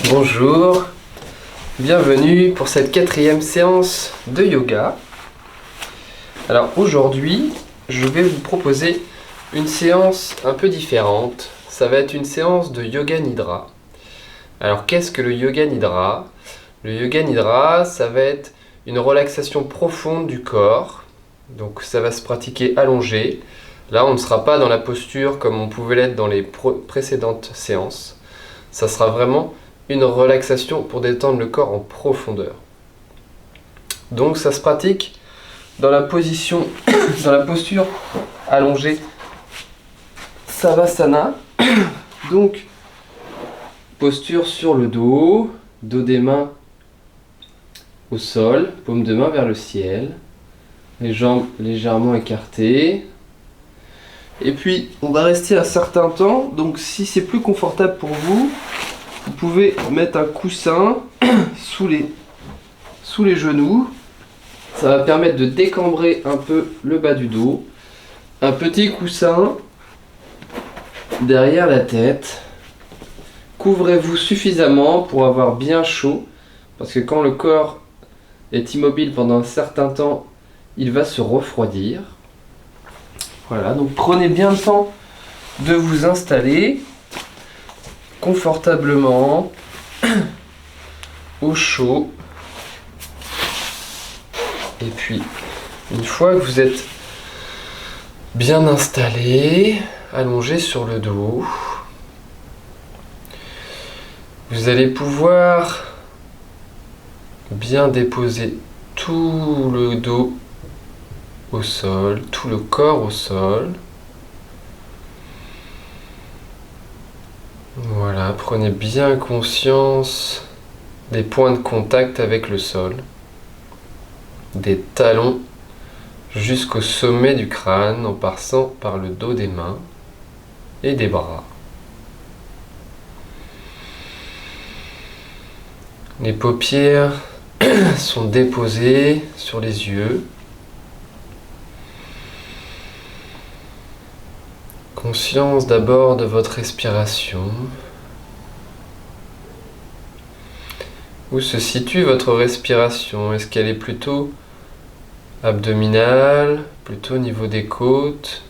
Bonjour, bienvenue pour cette 4e séance de yoga. Alors aujourd'hui, je vais vous proposer une séance un peu différente. Ça va être une séance de Yoga Nidra. Alors qu'est-ce que le Yoga Nidra? Le Yoga Nidra, ça va être une relaxation profonde du corps. Donc ça va se pratiquer allongé. Là, on ne sera pas dans la posture comme on pouvait l'être dans les précédentes séances. Ça sera vraiment une relaxation pour détendre le corps en profondeur. Donc ça se pratique dans la position, dans la posture allongée Savasana. Donc posture sur le dos, dos des mains au sol, paume de main vers le ciel, les jambes légèrement écartées. Et puis on va rester un certain temps, donc si c'est plus confortable pour vous, vous pouvez mettre un coussin sous les genoux. Ça va permettre de décambrer un peu le bas du dos. Un petit coussin derrière la tête. Couvrez-vous suffisamment pour avoir bien chaud, parce que quand le corps est immobile pendant un certain temps, il va se refroidir. Voilà, donc prenez bien le temps de vous installer confortablement au chaud. Et puis, une fois que vous êtes bien installé, allongé sur le dos, vous allez pouvoir bien déposer tout le dos au sol, tout le corps au sol. Voilà, prenez bien conscience des points de contact avec le sol, des talons jusqu'au sommet du crâne en passant par le dos des mains et des bras. Les paupières sont déposées sur les yeux. Conscience d'abord de votre respiration. Où se situe votre respiration? Est-ce qu'elle est plutôt abdominale, plutôt au niveau des côtes?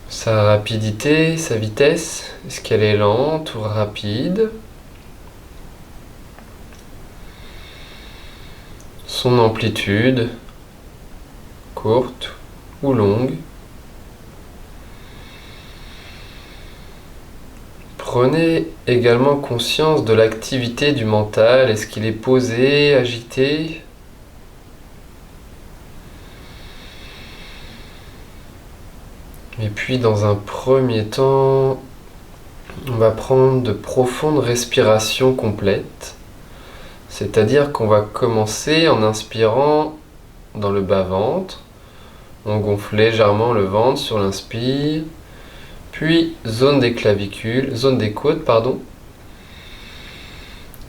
Sa rapidité, sa vitesse, est-ce qu'elle est lente ou rapide? Son amplitude, courte ou longue? Prenez également conscience de l'activité du mental. Est-ce qu'il est posé, agité? Et puis dans un premier temps, on va prendre de profondes respirations complètes. C'est-à-dire qu'on va commencer en inspirant dans le bas-ventre. On gonfle légèrement le ventre sur l'inspire. Puis zone des clavicules, zone des côtes, pardon.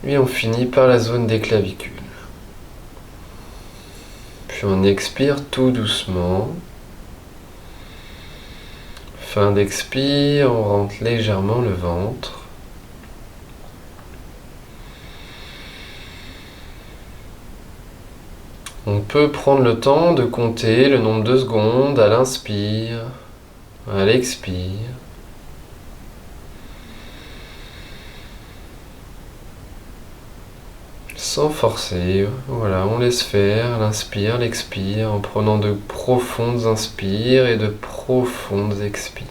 Et on finit par la zone des clavicules. Puis on expire tout doucement. Fin d'expire, on rentre légèrement le ventre. On peut prendre le temps de compter le nombre de secondes à l'inspire, à l'expire. Sans forcer, voilà, on laisse faire l'inspire, l'expire, en prenant de profondes inspires et de profondes expires.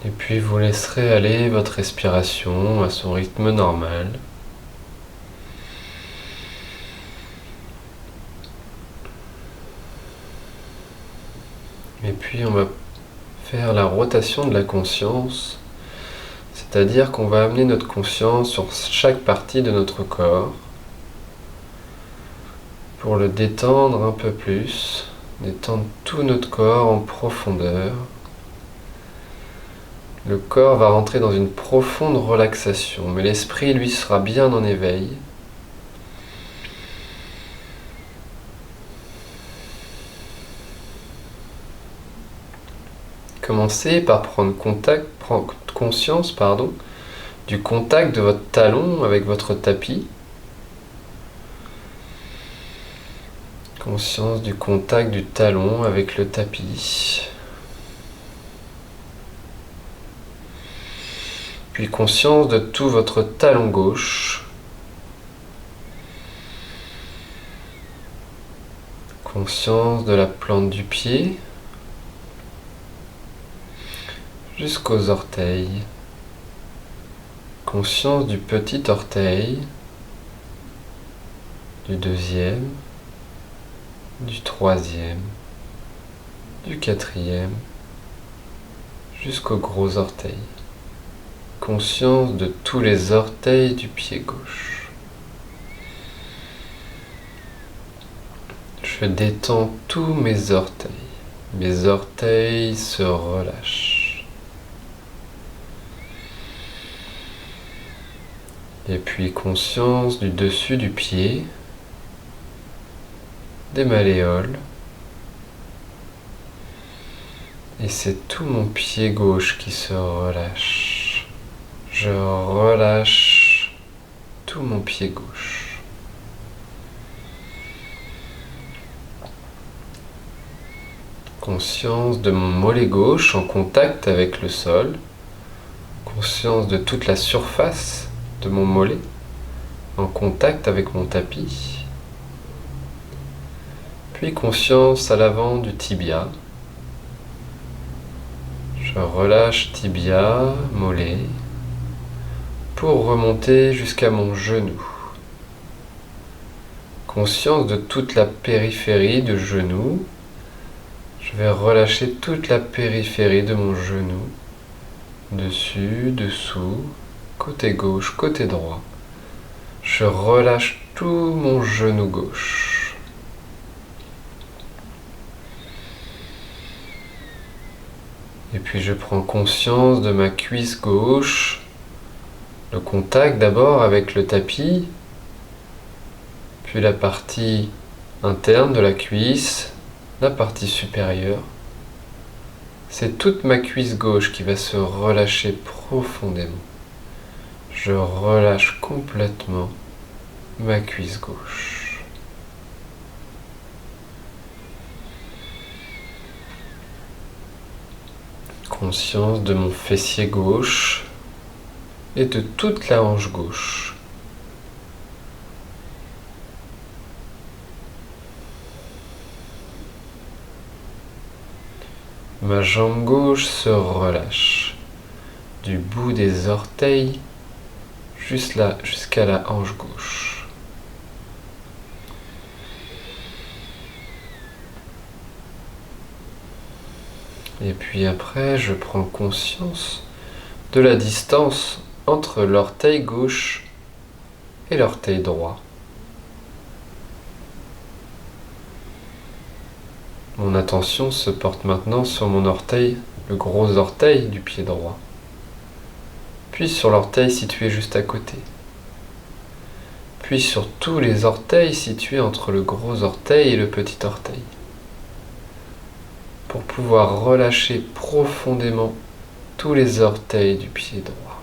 Et puis vous laisserez aller votre respiration à son rythme normal. Et puis on va faire la rotation de la conscience, C'est-à-dire qu'on va amener notre conscience sur chaque partie de notre corps pour le détendre un peu plus, détendre tout notre corps en profondeur. Le corps va rentrer dans une profonde relaxation, mais l'esprit, lui, sera bien en éveil. Commencez par prendre conscience, du contact de votre talon avec votre tapis. Conscience du contact du talon avec le tapis. Puis conscience de tout votre talon gauche. Conscience de la plante du pied jusqu'aux orteils. Conscience du petit orteil, du deuxième, du troisième, du quatrième, jusqu'au gros orteil. Conscience de tous les orteils du pied gauche. Je détends tous mes orteils. Mes orteils se relâchent. Et puis conscience du dessus du pied, des malléoles. Et c'est tout mon pied gauche qui se relâche. Je relâche tout mon pied gauche. Conscience de mon mollet gauche en contact avec le sol. Conscience de toute la surface de mon mollet en contact avec mon tapis. Puis conscience à l'avant du tibia. Je relâche tibia, mollet, pour remonter jusqu'à mon genou. Conscience de toute la périphérie du genou. Je vais relâcher toute la périphérie de mon genou. Dessus, dessous, côté gauche, côté droit. Je relâche tout mon genou gauche. Et puis je prends conscience de ma cuisse gauche. Le contact d'abord avec le tapis, puis la partie interne de la cuisse, la partie supérieure. C'est toute ma cuisse gauche qui va se relâcher profondément. Je relâche complètement ma cuisse gauche. Conscience de mon fessier gauche et de toute la hanche gauche. Ma jambe gauche se relâche du bout des orteils jusqu'à la hanche gauche. Et puis après, je prends conscience de la distance entre l'orteil gauche et l'orteil droit. Mon attention se porte maintenant sur mon orteil, le gros orteil du pied droit, puis sur l'orteil situé juste à côté, puis sur tous les orteils situés entre le gros orteil et le petit orteil, pour pouvoir relâcher profondément tous les orteils du pied droit.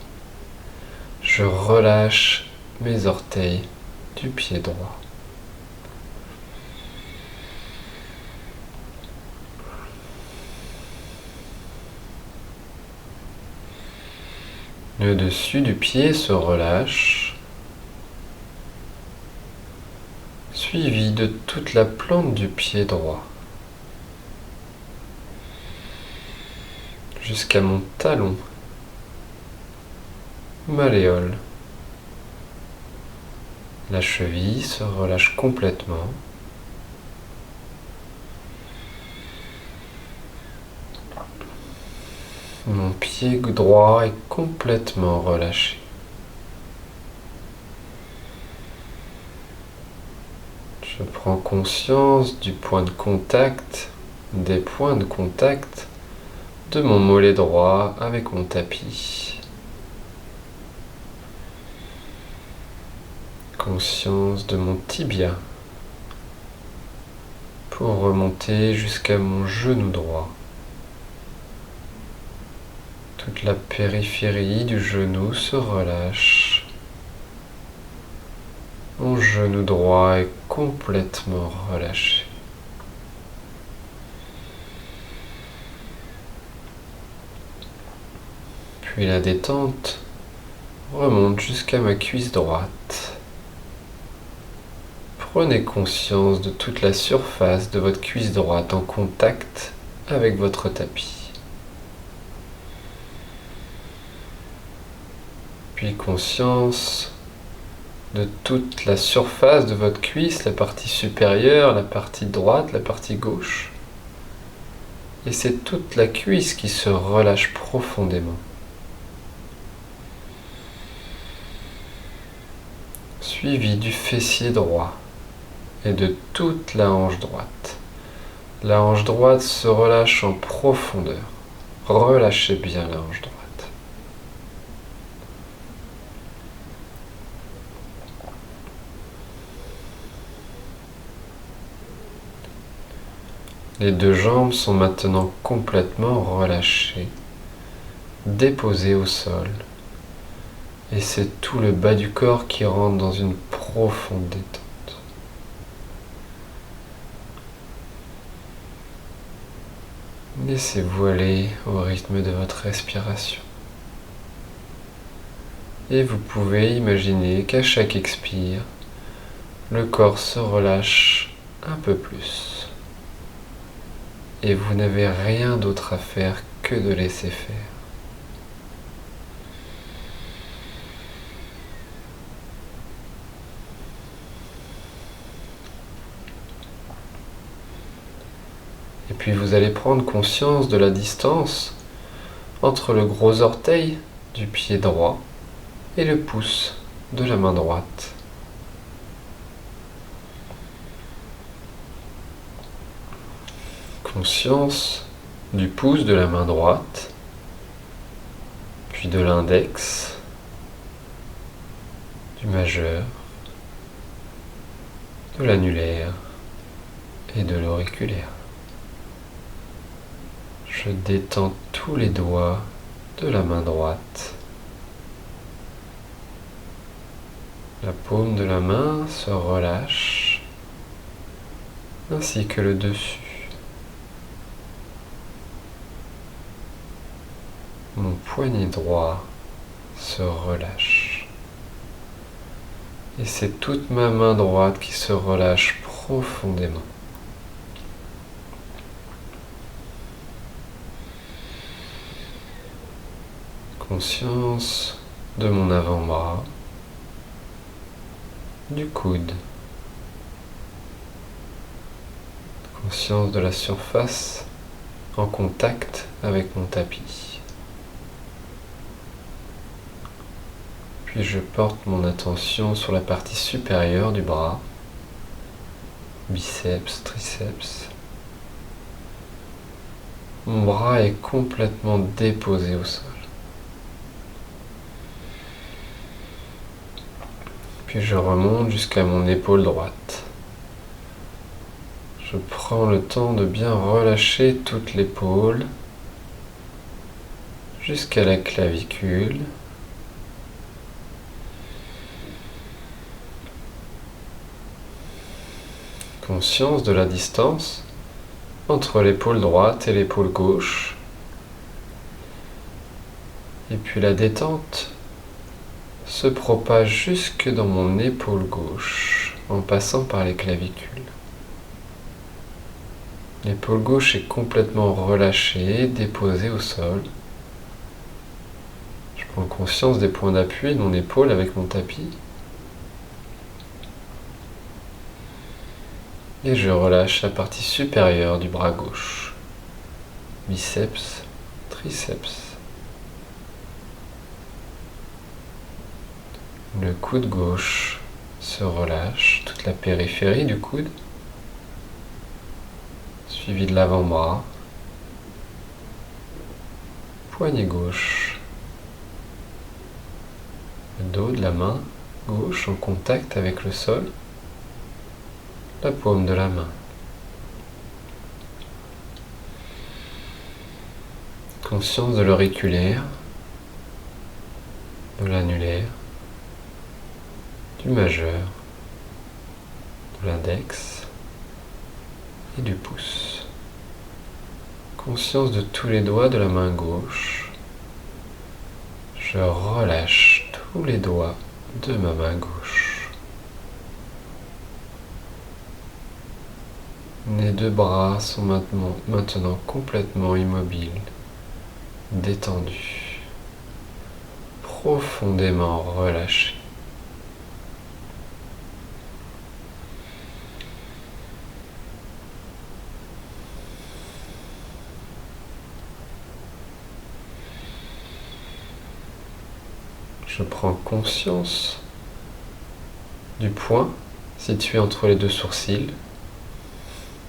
Je relâche mes orteils du pied droit. Le dessus du pied se relâche, suivi de toute la plante du pied droit, jusqu'à mon talon, malléole. La cheville se relâche complètement. Mon pied droit est complètement relâché. Je prends conscience du point de contact, des points de contact de mon mollet droit avec mon tapis. Conscience de mon tibia pour remonter jusqu'à mon genou droit. Toute la périphérie du genou se relâche. Mon genou droit est complètement relâché. Puis la détente remonte jusqu'à ma cuisse droite. Prenez conscience de toute la surface de votre cuisse droite en contact avec votre tapis. Puis conscience de toute la surface de votre cuisse, la partie supérieure, la partie droite, la partie gauche. Et c'est toute la cuisse qui se relâche profondément. Suivi du fessier droit et de toute la hanche droite. La hanche droite se relâche en profondeur. Relâchez bien la hanche droite. Les deux jambes sont maintenant complètement relâchées, déposées au sol. Et c'est tout le bas du corps qui rentre dans une profonde détente. Laissez-vous aller au rythme de votre respiration. Et vous pouvez imaginer qu'à chaque expire, le corps se relâche un peu plus. Et vous n'avez rien d'autre à faire que de laisser faire. Et puis vous allez prendre conscience de la distance entre le gros orteil du pied droit et le pouce de la main droite. Conscience du pouce de la main droite, puis de l'index, du majeur, de l'annulaire et de l'auriculaire. Je détends tous les doigts de la main droite. La paume de la main se relâche, ainsi que le dessus. Mon poignet droit se relâche. Et c'est toute ma main droite qui se relâche profondément. Conscience de mon avant-bras, du coude. Conscience de la surface en contact avec mon tapis. Puis je porte mon attention sur la partie supérieure du bras, biceps, triceps. Mon bras est complètement déposé au sol. Puis je remonte jusqu'à mon épaule droite. Je prends le temps de bien relâcher toute l'épaule jusqu'à la clavicule. Conscience de la distance entre l'épaule droite et l'épaule gauche. Et puis la détente se propage jusque dans mon épaule gauche en passant par les clavicules. L'épaule gauche est complètement relâchée, déposée au sol. Je prends conscience des points d'appui de mon épaule avec mon tapis. Et je relâche la partie supérieure du bras gauche. Biceps, triceps. Le coude gauche se relâche, toute la périphérie du coude, suivi de l'avant-bras, poignet gauche, le dos de la main gauche en contact avec le sol, la paume de la main. Conscience de l'auriculaire, de l'annulaire, du majeur, de l'index et du pouce. Conscience de tous les doigts de la main gauche. Je relâche tous les doigts de ma main gauche. Mes deux bras sont maintenant complètement immobiles, détendus, profondément relâchés. Je prends conscience du point situé entre les deux sourcils.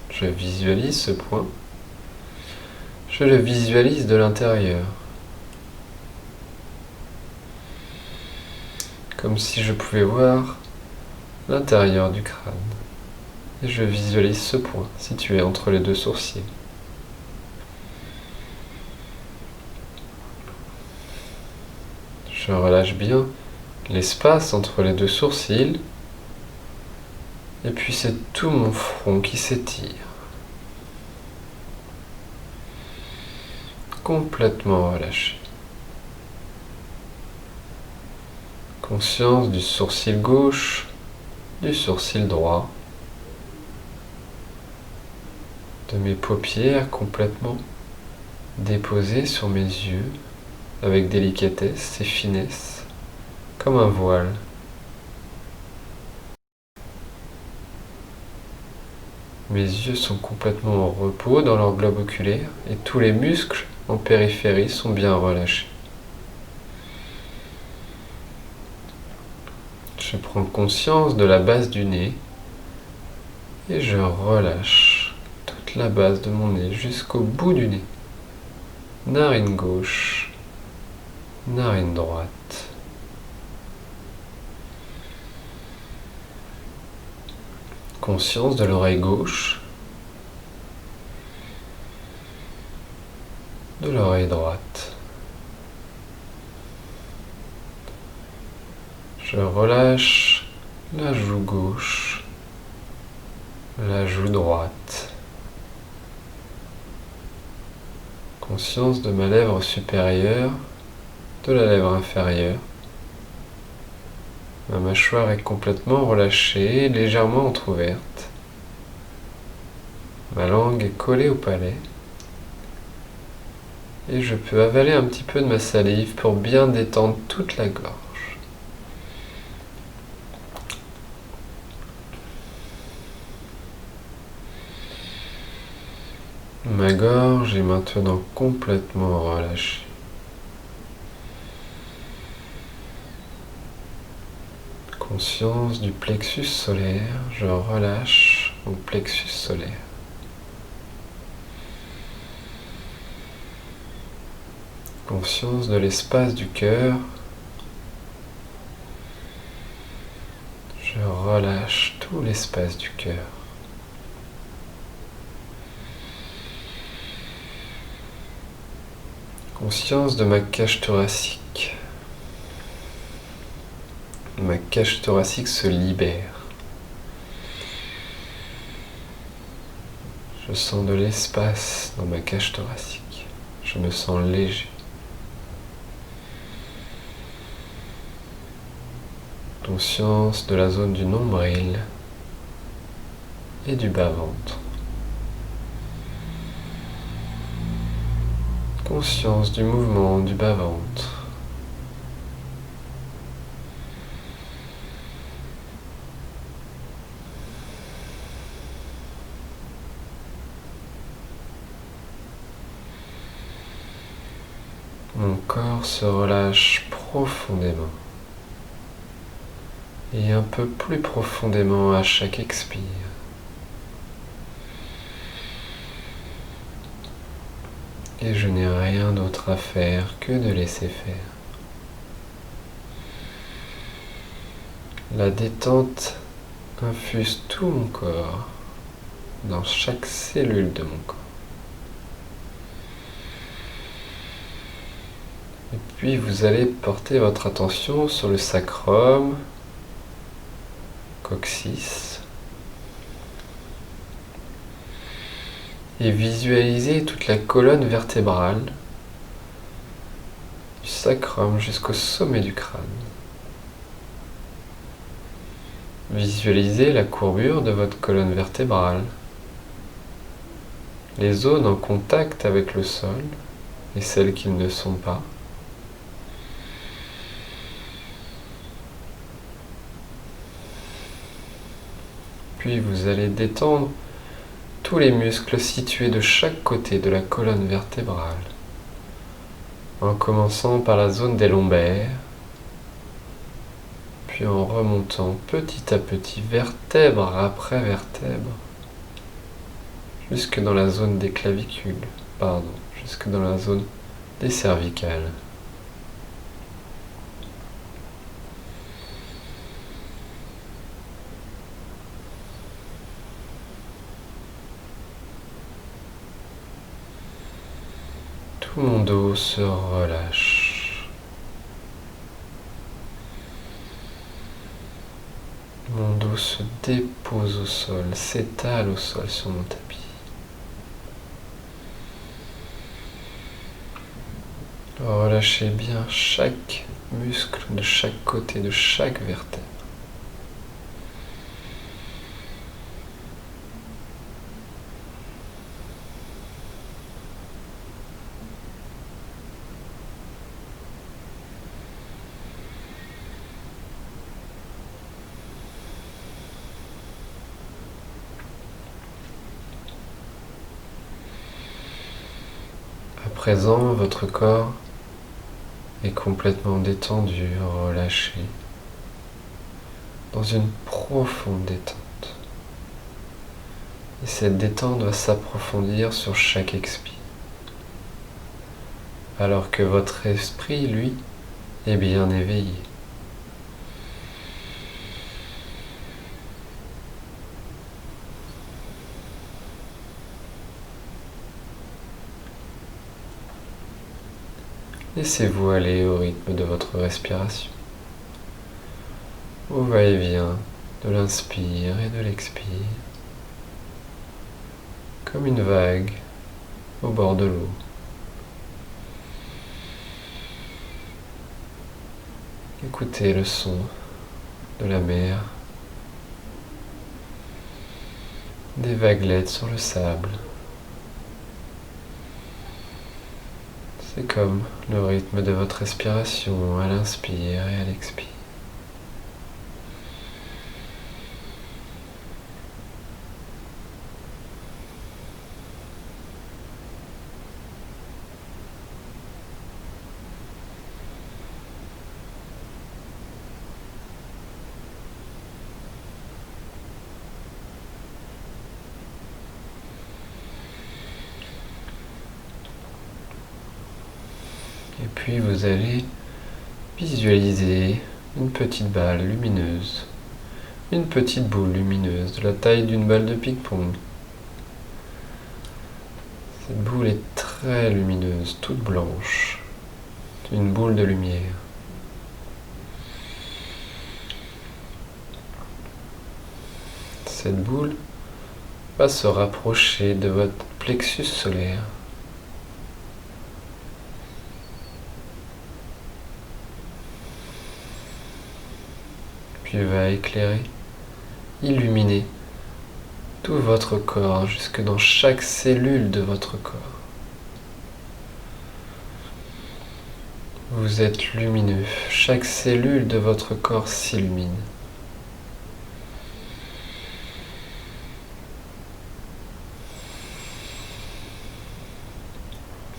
Je visualise ce point. Je le visualise de l'intérieur. Comme si je pouvais voir l'intérieur du crâne. Et je visualise ce point situé entre les deux sourcils. Je relâche bien l'espace entre les deux sourcils. Et puis c'est tout mon front qui s'étire. Complètement relâché. Conscience du sourcil gauche, du sourcil droit, de mes paupières complètement déposées sur mes yeux avec délicatesse et finesse, comme un voile. Mes yeux sont complètement en repos dans leur globe oculaire et tous les muscles en périphérie sont bien relâchés. Je prends conscience de la base du nez et je relâche toute la base de mon nez jusqu'au bout du nez. Narine gauche, narine droite. Conscience de l'oreille gauche, de l'oreille droite. Je relâche la joue gauche, la joue droite. Conscience de ma lèvre supérieure, de la lèvre inférieure. Ma mâchoire est complètement relâchée, légèrement entrouverte. Ma langue est collée au palais. Et je peux avaler un petit peu de ma salive pour bien détendre toute la gorge. Ma gorge est maintenant complètement relâchée. Conscience du plexus solaire, je relâche mon plexus solaire. Conscience de l'espace du cœur, je relâche tout l'espace du cœur. Conscience de ma cage thoracique. Ma cage thoracique se libère. Je sens de l'espace dans ma cage thoracique. Je me sens léger. Conscience de la zone du nombril et du bas-ventre. Conscience du mouvement du bas-ventre. Mon corps se relâche profondément. et un peu plus profondément à chaque expire. Et je n'ai rien d'autre à faire que de laisser faire. La détente infuse tout mon corps, dans chaque cellule de mon corps. Et puis vous allez porter votre attention sur le sacrum, coccyx, et visualisez toute la colonne vertébrale du sacrum jusqu'au sommet du crâne. Visualisez la courbure de votre colonne vertébrale, les zones en contact avec le sol et celles qui ne le sont pas. Puis vous allez détendre tous les muscles situés de chaque côté de la colonne vertébrale, en commençant par la zone des lombaires, puis en remontant petit à petit, vertèbre après vertèbre, jusque dans la zone des clavicules, jusque dans la zone des cervicales. Tout mon dos se relâche. Mon dos se dépose au sol, s'étale au sol sur mon tapis. Relâchez bien chaque muscle de chaque côté, de chaque vertèbre. À présent, votre corps est complètement détendu, relâché, dans une profonde détente. Et cette détente va s'approfondir sur chaque expire, alors que votre esprit, lui, est bien éveillé. Laissez-vous aller au rythme de votre respiration, au va-et-vient de l'inspire et de l'expire, comme une vague au bord de l'eau. Écoutez le son de la mer, des vaguelettes sur le sable. C'est comme le rythme de votre respiration à l'inspire et à l'expire. Et puis vous allez visualiser une petite balle lumineuse, une petite boule lumineuse de la taille d'une balle de ping-pong. Cette boule est très lumineuse, toute blanche, une boule de lumière. Cette boule va se rapprocher de votre plexus solaire. Puis va éclairer, illuminer tout votre corps jusque dans chaque cellule de votre corps. Vous êtes lumineux, chaque cellule de votre corps s'illumine.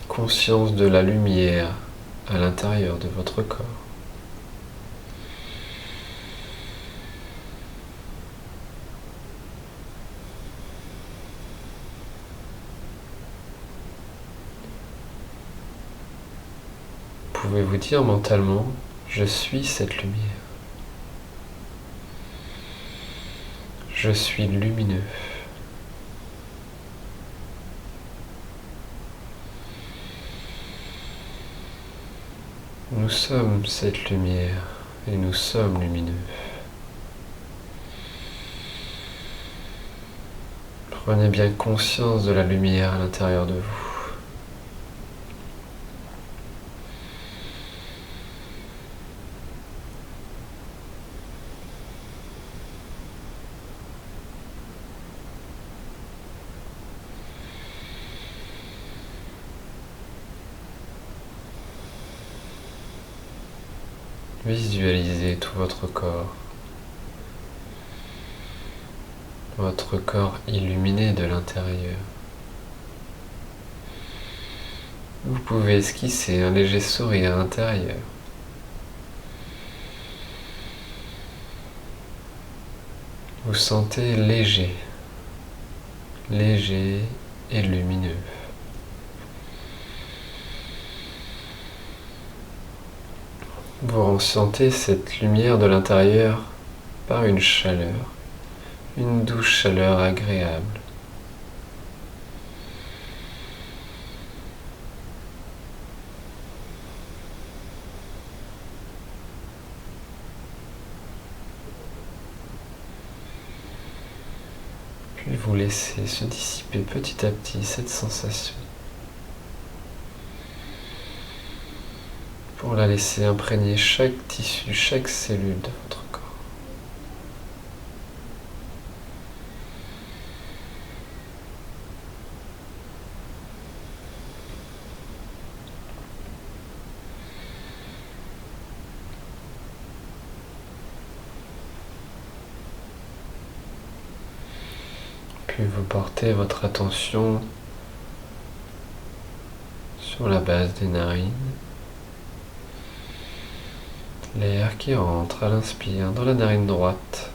Conscience de la lumière à l'intérieur de votre corps. pouvez vous dire mentalement, je suis cette lumière. Je suis lumineux. Nous sommes cette lumière et nous sommes lumineux. Prenez bien conscience de la lumière à l'intérieur de vous. Visualisez tout votre corps illuminé de l'intérieur. Vous pouvez esquisser un léger sourire intérieur. Vous sentez léger et lumineux. Vous ressentez cette lumière de l'intérieur par une chaleur, une douce chaleur agréable. Puis vous laissez se dissiper petit à petit cette sensation. Pour la laisser imprégner chaque tissu, chaque cellule de votre corps. Puis vous portez votre attention sur la base des narines. L'air qui rentre à l'inspire dans la narine droite,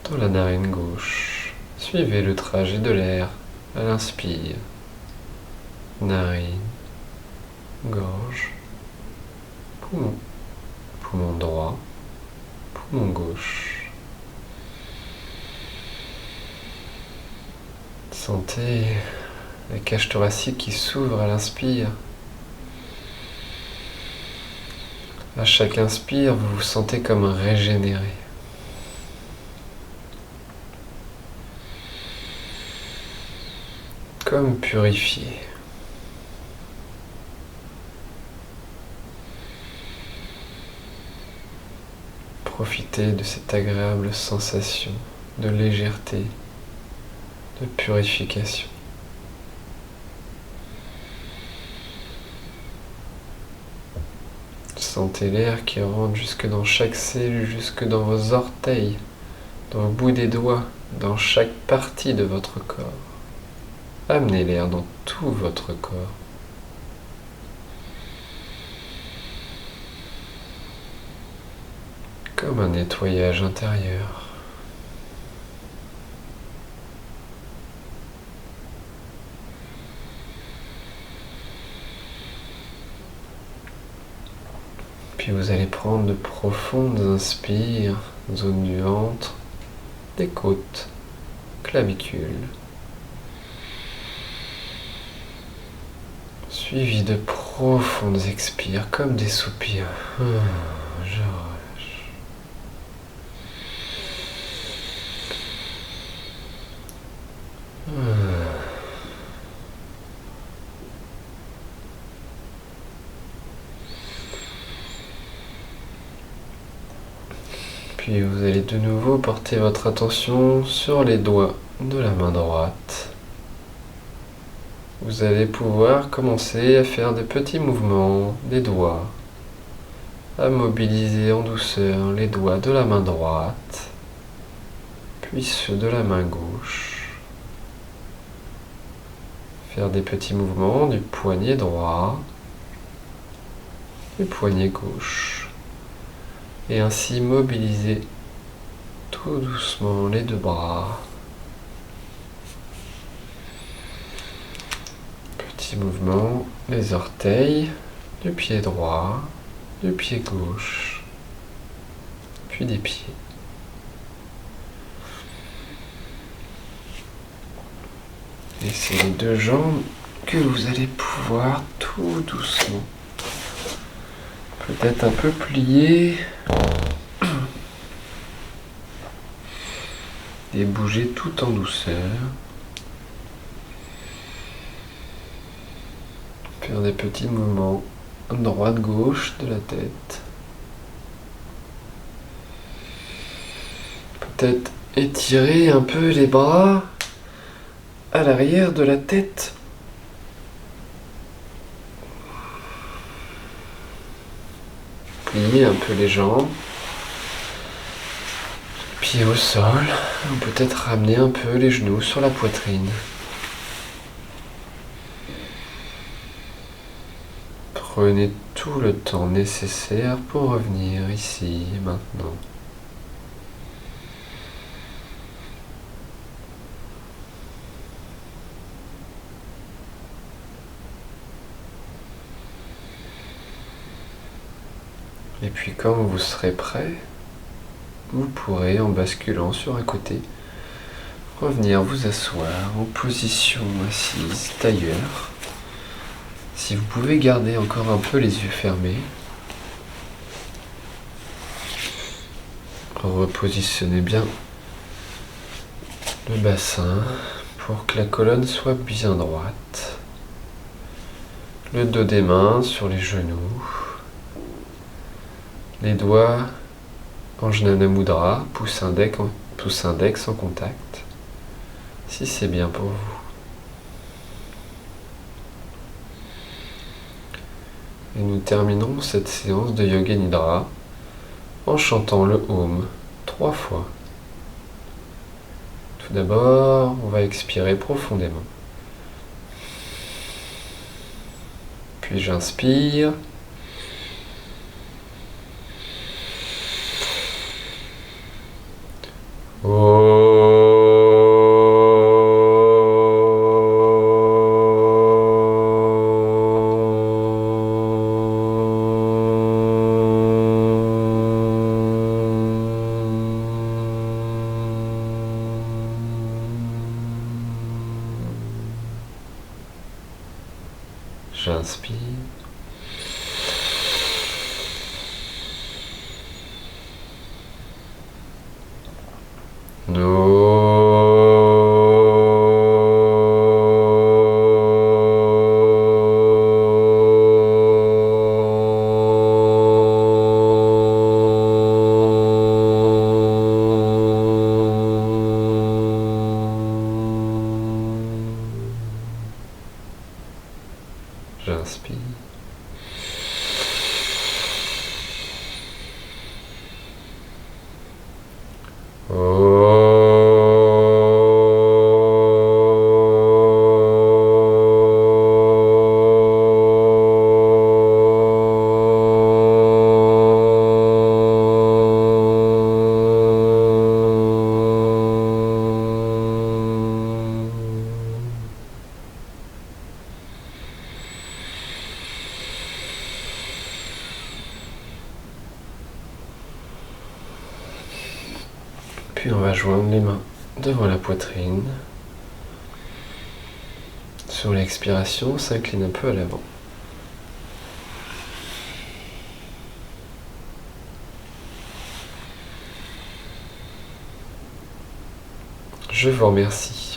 dans la narine gauche. Suivez le trajet de l'air à l'inspire. Narine, gorge, poumon, poumon droit, poumon gauche. Sentez la cage thoracique qui s'ouvre à l'inspire. À chaque inspire, vous vous sentez comme régénéré. Comme purifié. Profitez de cette agréable sensation de légèreté, de purification. Sentez l'air qui rentre jusque dans chaque cellule, jusque dans vos orteils, dans le bout des doigts, dans chaque partie de votre corps. Amenez l'air dans tout votre corps. Comme un nettoyage intérieur. Puis vous allez prendre de profondes inspires, zone du ventre, des côtes, clavicules. Suivi de profondes expires, comme des soupirs. Je relâche. Puis vous allez de nouveau porter votre attention sur les doigts de la main droite. Vous allez pouvoir commencer à faire des petits mouvements des doigts, à mobiliser en douceur les doigts de la main droite, puis ceux de la main gauche. Faire des petits mouvements du poignet droit, du poignet gauche. Et ainsi mobiliser tout doucement les deux bras. Petit petits mouvements, les orteils, du pied droit, du pied gauche, puis des pieds. Et c'est les deux jambes que vous allez pouvoir tout doucement, peut-être un peu plier et bouger tout en douceur. Faire des petits mouvements droite-gauche de la tête. Peut-être étirer un peu les bras à l'arrière de la tête. Plier un peu les jambes. Pieds au sol. Ou peut-être ramener un peu les genoux sur la poitrine. Prenez tout le temps nécessaire pour revenir ici et maintenant. Et puis quand vous serez prêt, vous pourrez, en basculant sur un côté, revenir vous asseoir en position assise, tailleur. Si vous pouvez garder encore un peu les yeux fermés, repositionnez bien le bassin pour que la colonne soit bien droite. Le dos des mains sur les genoux. Les doigts en Jnana Mudra, pouce index en contact, si c'est bien pour vous. Et nous terminons cette séance de Yoga Nidra en chantant le Om 3 fois. Tout d'abord, on va expirer profondément. Puis j'inspire. J'inspire. J'inspire. Puis on va joindre les mains devant la poitrine. Sur l'expiration, on s'incline un peu à l'avant. Je vous remercie.